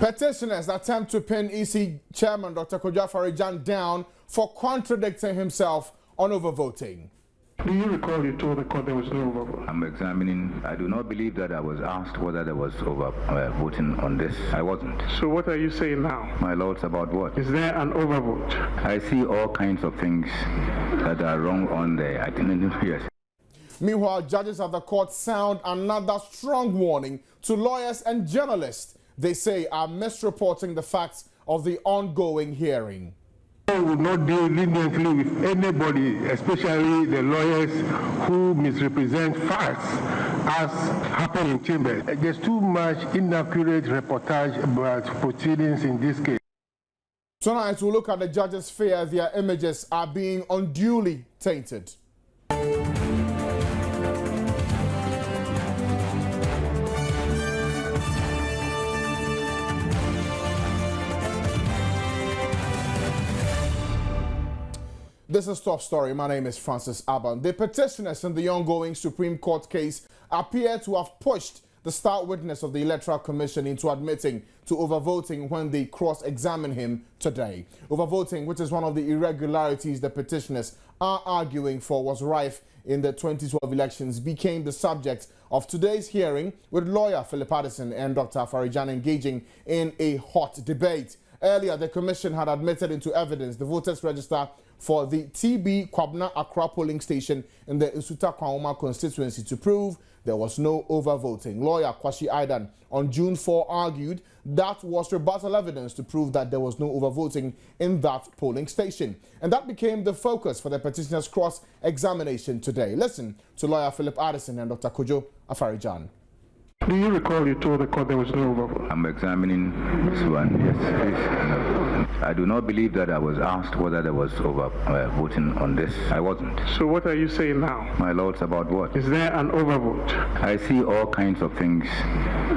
Petitioners attempt to pin EC Chairman Dr. Kojo Afari-Gyan down for contradicting himself on overvoting. Do you recall you told the court there was no overvote? I'm examining. I do not believe that I was asked whether there was overvoting on this. I wasn't. So what are you saying now? My lords, about what? Is there an overvote? I see all kinds of things that are wrong on there. I didn't hear. Meanwhile, judges of the court sound another strong warning to lawyers and journalists they say are misreporting the facts of the ongoing hearing. We will not deal leniently with anybody, especially the lawyers who misrepresent facts as happened in chambers. There's too much inaccurate reportage about proceedings in this case. Tonight, we'll look at the judges' fear their images are being unduly tainted. This is Top Story. My name is Francis Aban. The petitioners in the ongoing Supreme Court case appear to have pushed the star witness of the Electoral Commission into admitting to overvoting when they cross-examined him today. Overvoting, which is one of the irregularities the petitioners are arguing for was rife in the 2012 elections, became the subject of today's hearing, with lawyer Philip Addison and Dr. Afari-Gyan engaging in a hot debate. Earlier, the Commission had admitted into evidence the voters register for the TB Kwabna Accra polling station in the Isuta Kwahoma constituency to prove there was no overvoting. Lawyer Kwashi Aidan on June 4 argued that was rebuttal evidence to prove that there was no overvoting in that polling station. And that became the focus for the petitioner's cross-examination today. Listen to lawyer Philip Addison and Dr. Kojo Afari-Gyan. Do you recall you told the court there was no overvote? I'm examining this one. Yes, please. I do not believe that I was asked whether there was overvoting on this. I wasn't. So what are you saying now? My lords, about what? Is there an overvote? I see all kinds of things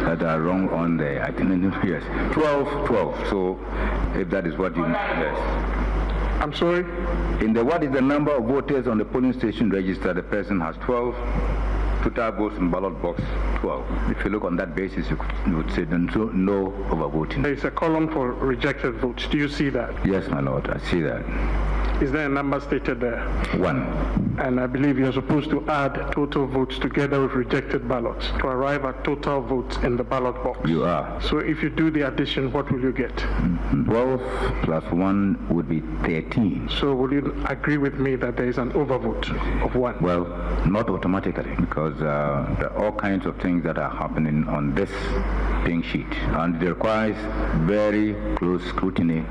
that are wrong on there. I didn't hear. 12. So if that is what you yes. I'm sorry? In the what is the number of voters on the polling station register, the person has 12. Total votes in ballot box 12. If you look on that basis, you would say no overvoting. There is a column for rejected votes. Do you see that? Yes, my lord, I see that. Is there a number stated there? 1. And I believe you're supposed to add total votes together with rejected ballots to arrive at total votes in the ballot box. You are. So if you do the addition, what will you get? 12 plus 1 would be 13. So will you agree with me that there is an overvote of 1? Well, not automatically, because there are all kinds of things that are happening on this pink sheet, and it requires very close scrutiny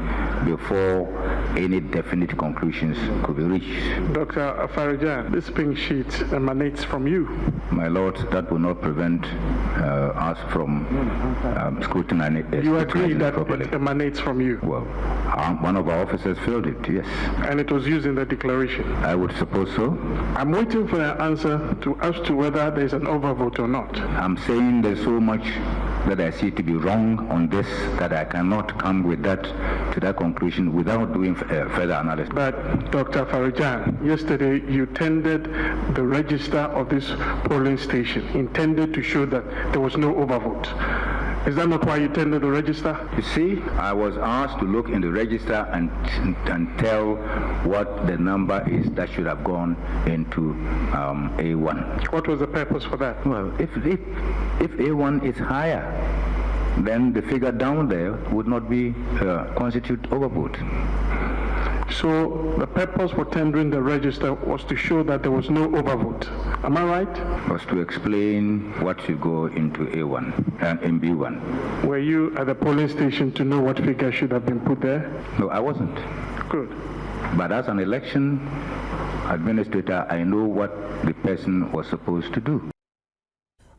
before any definite conclusions could be reached. Dr. Afari-Gyan, this pink sheet emanates from you. My lord, that will not prevent us from scrutinizing it. You agree that properly. It emanates from you? Well, one of our officers filled it, yes. And it was used in the declaration? I would suppose so. I'm waiting for an answer as to whether there's an overvote or not. I'm saying there's so much that I see to be wrong on this that I cannot come with that to that conclusion without doing further analysis. But Dr. Afari-Gyan, yesterday you tendered the register of this polling station, intended to show that there was no overvote. Is that not why you tendered the register? You see, I was asked to look in the register and tell what the number is that should have gone into A1. What was the purpose for that? Well, if A1 is higher, then the figure down there would not be constitute overvote. So the purpose for tendering the register was to show that there was no overvote. Am I right? Was to explain what should go into A1 and in B1. Were you at the polling station to know what figure should have been put there? No, I wasn't. Good. But as an election administrator, I know what the person was supposed to do.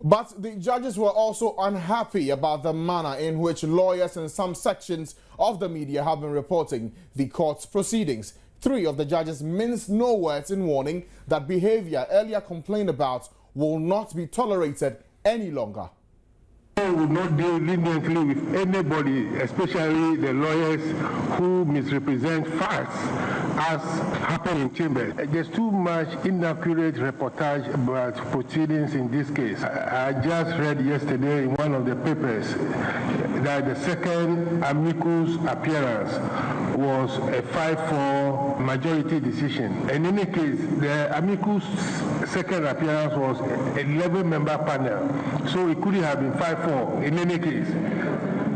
But the judges were also unhappy about the manner in which lawyers and some sections of the media have been reporting the court's proceedings. 3 of the judges minced no words in warning that behavior earlier complained about will not be tolerated any longer. We will not deal leniently with anybody, especially the lawyers who misrepresent facts as happened in chambers. There's too much inaccurate reportage about proceedings in this case. I just read yesterday in one of the papers that the second amicus appearance was a 5-4 majority decision. In any case, the amicus second appearance was an 11-member panel, so it couldn't have been 5-4 in any case.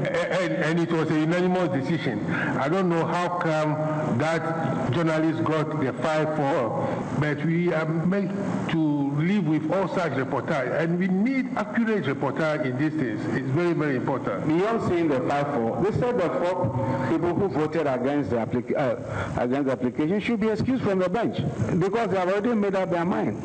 And it was a unanimous decision. I don't know how come that journalist got the 5-4, but we are meant to live with all such reportage, and we need accurate reportage in these days. It's very, very important. Beyond seeing the 5-4, they said the 4 people who voted against the application should be excused from the bench because they have already made up their mind.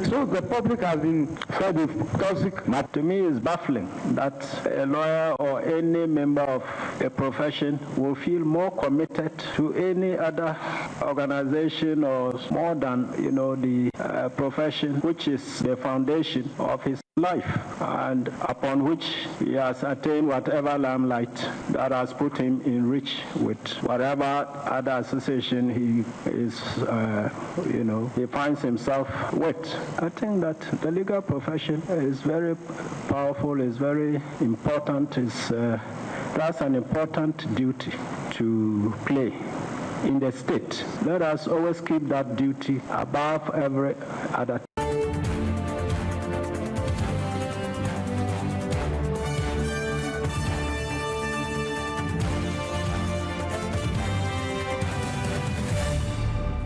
So the public has been fed with toxic. To me, it's baffling that a lawyer or any member of a profession will feel more committed to any other organization or more than the profession, which is the foundation of his life and upon which he has attained whatever limelight that has put him in reach with whatever other association he is, he finds himself with. I think that the legal profession is very powerful, is very important, that's an important duty to play in the state. Let us always keep that duty above every other.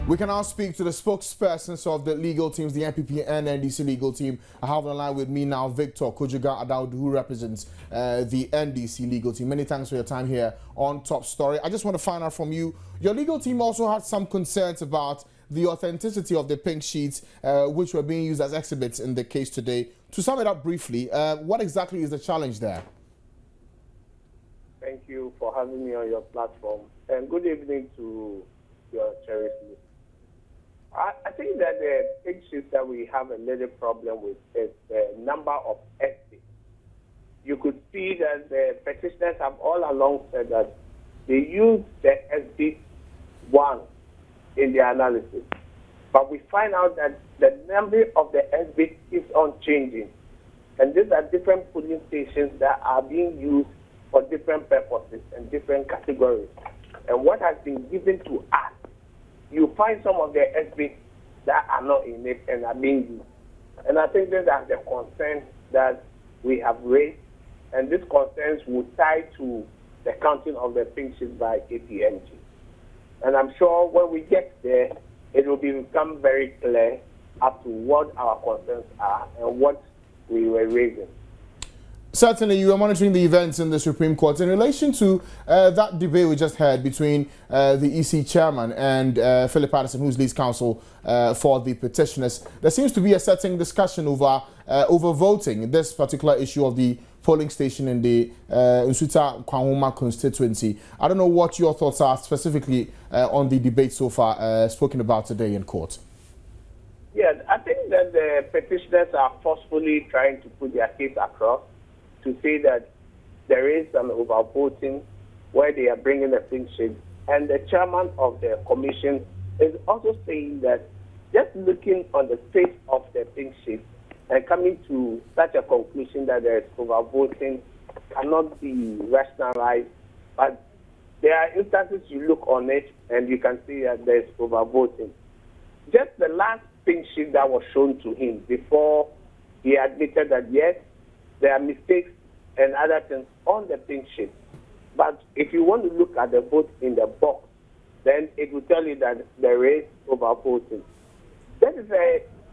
We can now speak to the spokespersons of the legal teams, the NPP and NDC legal team. I have on the line with me now Victor Kojoga Adaudu, who represents the NDC legal team. Many thanks for your time here on Top Story. I just want to find out from you, your legal team also had some concerns about the authenticity of the pink sheets, which were being used as exhibits in the case today. To sum it up briefly, what exactly is the challenge there? Thank you for having me on your platform. And good evening to your cherished listeners. I think that the pink sheets that we have a little problem with is the number of exhibits. You could see that the petitioners have all along said that they use the exhibit 1 in their analysis. But we find out that the number of the exhibits is on changing. And these are different polling stations that are being used for different purposes and different categories. And what has been given to us, you find some of the exhibits that are not in it and are being used. And I think these are the concerns that we have raised, and these concerns will tie to the counting of the pink sheets by KPMG. And I'm sure when we get there, it will become very clear as to what our concerns are and what we were raising. Certainly, you are monitoring the events in the Supreme Court. In relation to that debate we just had between the EC chairman and Philip Patterson, who's lead counsel for the petitioners, there seems to be a certain discussion over voting this particular issue of the polling station in the Nsuta Kwahoma constituency. I don't know what your thoughts are specifically on the debate so far spoken about today in court. Yes, I think that the petitioners are forcefully trying to put their case across to say that there is an overvoting where they are bringing the pink sheet. And the chairman of the commission is also saying that just looking on the face of the pink sheet and coming to such a conclusion that there is overvoting cannot be rationalized. But there are instances you look on it and you can see that there is overvoting. Just the last pink sheet that was shown to him before he admitted that yes, there are mistakes and other things on the pink sheet. But if you want to look at the vote in the box, then it will tell you that there is overvoting. That is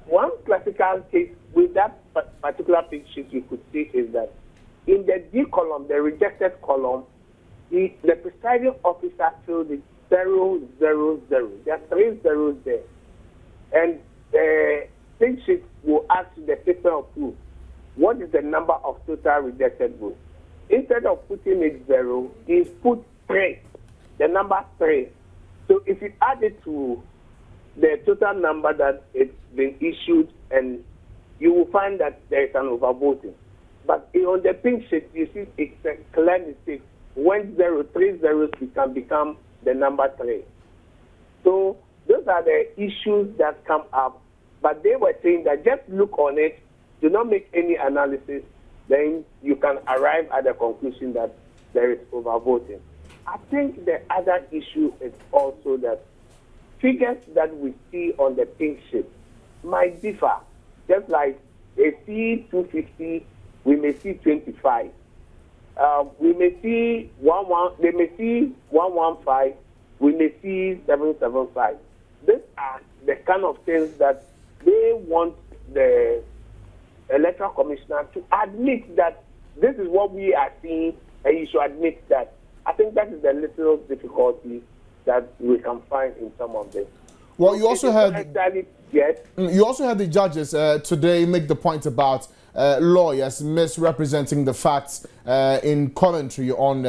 one classical case with that particular pink sheet you could see is that in the D column, the rejected column, the presiding officer filled it 000. There are 3 zeros there. And the pink sheet will ask the paper of proof. What is the number of total rejected votes? Instead of putting it 0, he's put 3, the number 3. So if you add it to the total number that it's been issued, and you will find that there is an overvoting. But on the pink sheet, you see it's a clear mistake. When 3 zeros can become the number 3. So those are the issues that come up. But they were saying that just look on it, do not make any analysis, then you can arrive at the conclusion that there is overvoting. I think the other issue is also that figures that we see on the pink sheet might differ. Just like they see 250, we may see 25. We may see 11, they may see 115, we may see 775. These are the kind of things that they want the electoral commissioner to admit that this is what we are seeing, and you should admit that. I think that is the little difficulty that we can find in some of this. Well, you also had yes. You also had the judges today make the point about lawyers misrepresenting the facts in commentary on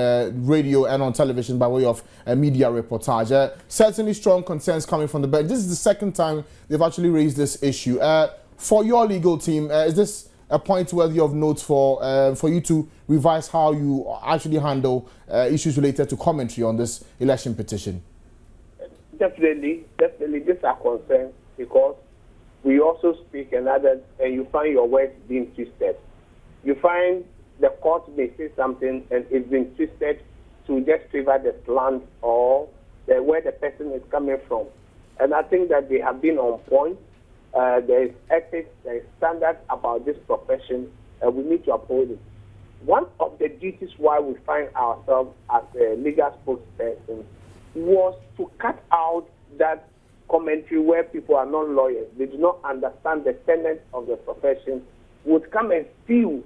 radio and on television by way of media reportage. Certainly strong concerns coming from the bench. This is the second time they've actually raised this issue. For your legal team, is this a point worthy of note for you to revise how you actually handle issues related to commentary on this election petition? Definitely, these are concerns because we also speak and you find your words being twisted. You find the court may say something and it's been twisted to just favor the slant or where the person is coming from. And I think that they have been on point. There is ethics, there is standards about this profession, and we need to uphold it. One of the duties why we find ourselves as a legal spokesperson was to cut out that commentary where people are not lawyers, they do not understand the tenets of the profession, would come and steal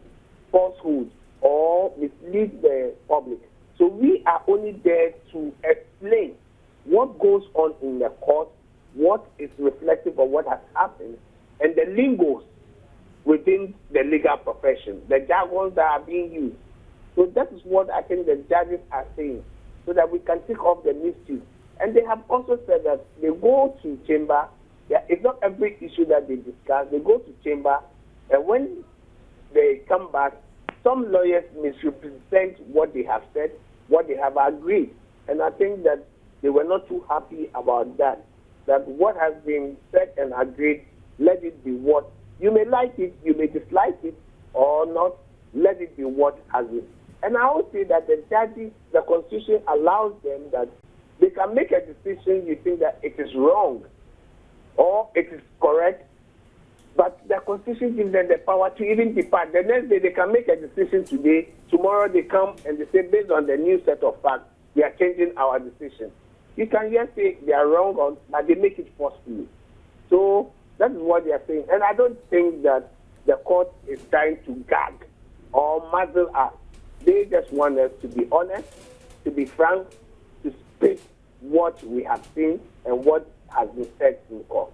falsehood or mislead the public. So we are only there to explain what goes on in the court, what is reflective of what has happened, and the lingos within the legal profession, the jargons that are being used. So that is what I think the judges are saying, so that we can take off the mischief. And they have also said that they go to chamber. It's not every issue that they discuss. They go to chamber, and when they come back, some lawyers misrepresent what they have said, what they have agreed. And I think that they were not too happy about that, that what has been said and agreed, let it be what. You may like it, you may dislike it, or not, let it be what has it. And I would say that the judges, the Constitution allows them that they can make a decision you think that it is wrong or it is correct, but the Constitution gives them the power to even depart. The next day they can make a decision today, tomorrow they come and they say based on the new set of facts, we are changing our decision. You can just say they are wrong, but they make it forcefully. So that is what they are saying. And I don't think that the court is trying to gag or muzzle us. They just want us to be honest, to be frank, to speak what we have seen and what has been said in court.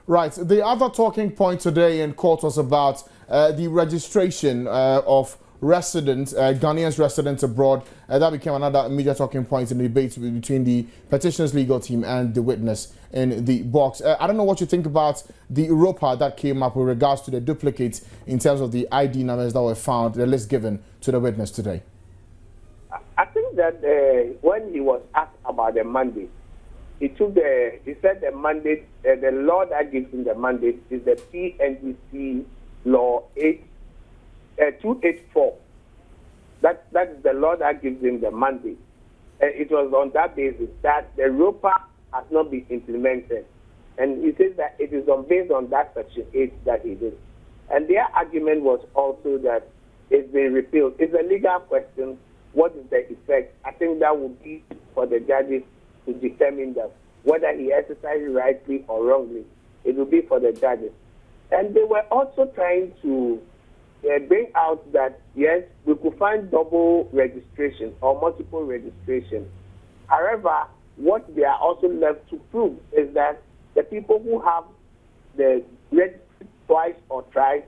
Right. The other talking point today in court was about the registration of residents, Ghanaians residents abroad. That became another major talking point in the debate between the petitioner's legal team and the witness in the box. I don't know what you think about the Europa that came up with regards to the duplicates in terms of the ID numbers that were found, the list given to the witness today. I think that when he was asked about the mandate, he said the mandate, the law that gives him the mandate is the PNGC law 284. That is the law that gives him the mandate. And it was on that basis that the ROPA has not been implemented. And he says that it is based on that Section 8 that he did. And their argument was also that it's been repealed. It's a legal question. What is the effect? I think that would be for the judges to determine that whether he exercised rightly or wrongly. It will be for the judges. And they were also trying to bring out that, yes, we could find double registration or multiple registration. However, what they are also left to prove is that the people who have the registered twice or thrice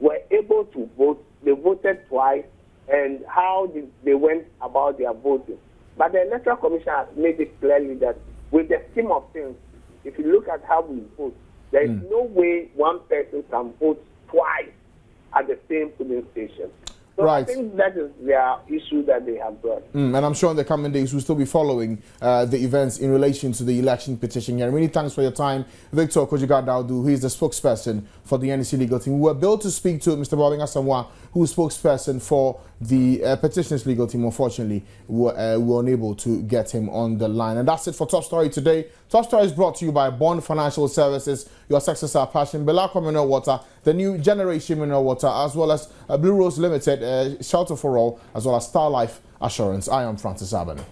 were able to vote. They voted twice, and how they went about their voting. But the Electoral Commission has made it clearly that with the scheme of things, if you look at how we vote, there is no way one person can vote twice at the same polling station. So Right. I think that is their issue that they have brought. And I'm sure in the coming days we'll still be following the events in relation to the election petition here. Many thanks for your time, Victor Kojiga-Daudu, who is the spokesperson for the NDC legal team. We were able to speak to Mr. Bobby Asamoah, who is spokesperson for the petitioners legal team. Unfortunately, we were unable to get him on the line. And that's it for Top Story today. Top Story is brought to you by Bond Financial Services, your success, our passion, Belacqua Mineral Water, the new generation mineral water, as well as Blue Rose Limited, Shelter for All, as well as Star Life Assurance. I am Francis Abani.